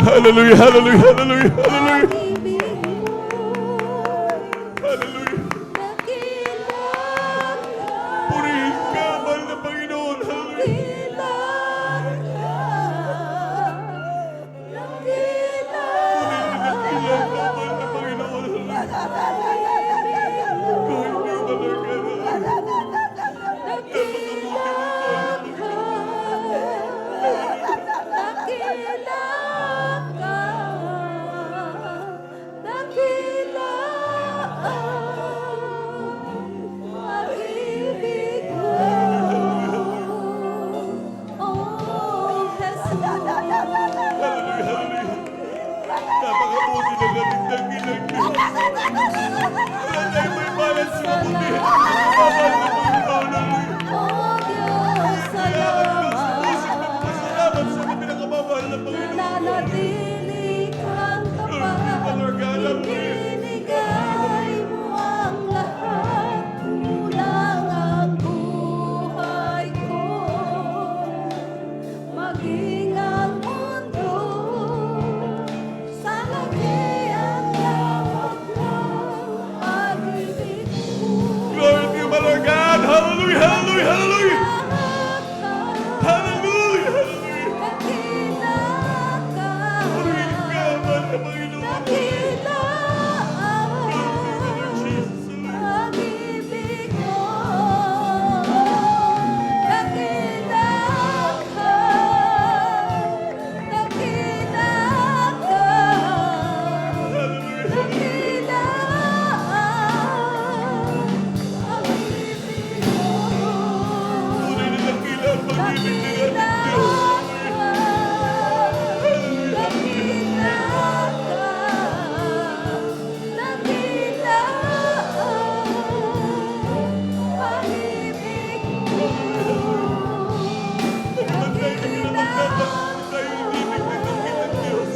Hallelujah, hallelujah, hallelujah, hallelujah. Hallelujah. Purihin ka, mahal na Panginoon. Hallelujah. Purihin at dakilan ka, mahal na Panginoon. Kahit di ba lang ka na. Napakabuti mo, mahal na Hallelujah, hallelujah. Napakabuti ng ating dakilan ka. Wala tayong may balas sa kabutihan. Mahal na Panginoon. Kaya ka Diyos, pusong magpasalamat sa ating pinakamamahal na Panginoon. Nananatili kang tapat, ibinigay mo ang lahat, kulang ang buhay ko, maging ang mundo, sa lagi ang lamot ng pag-ibig mo. Glory to you, my Lord God. Hallelujah, hallelujah, hallelujah. Hallelujah, hallelujah. Purihin ka, mahal na Panginoon. Tunay na dakila ang pag-ibig ng ating Diyos. Nagbantay ka pinapagtatakot tayo yung ibig ng dakilang Diyos.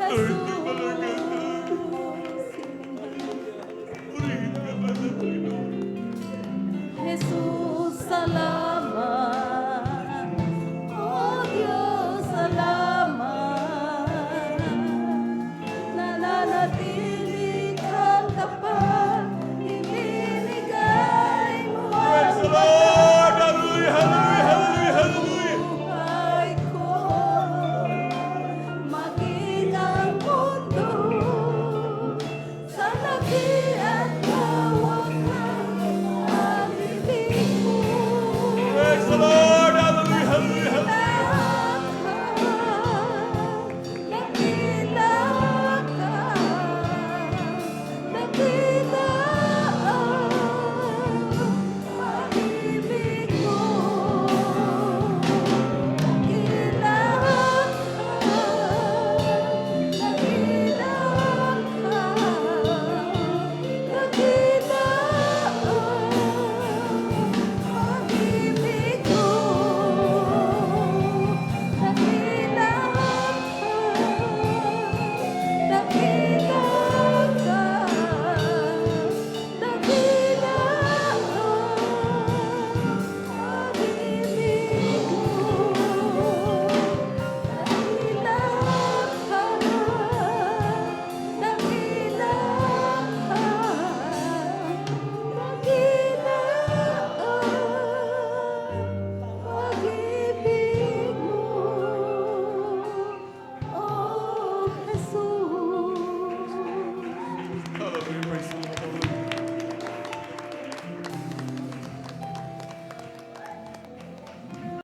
Lord, di ba Lord God? Purihin ka, mahal na Panginoon. Jesus, salamat. Oh Diyos, salamat. Nananatili kang tapat, ibinigay mo ang Praise the Lord!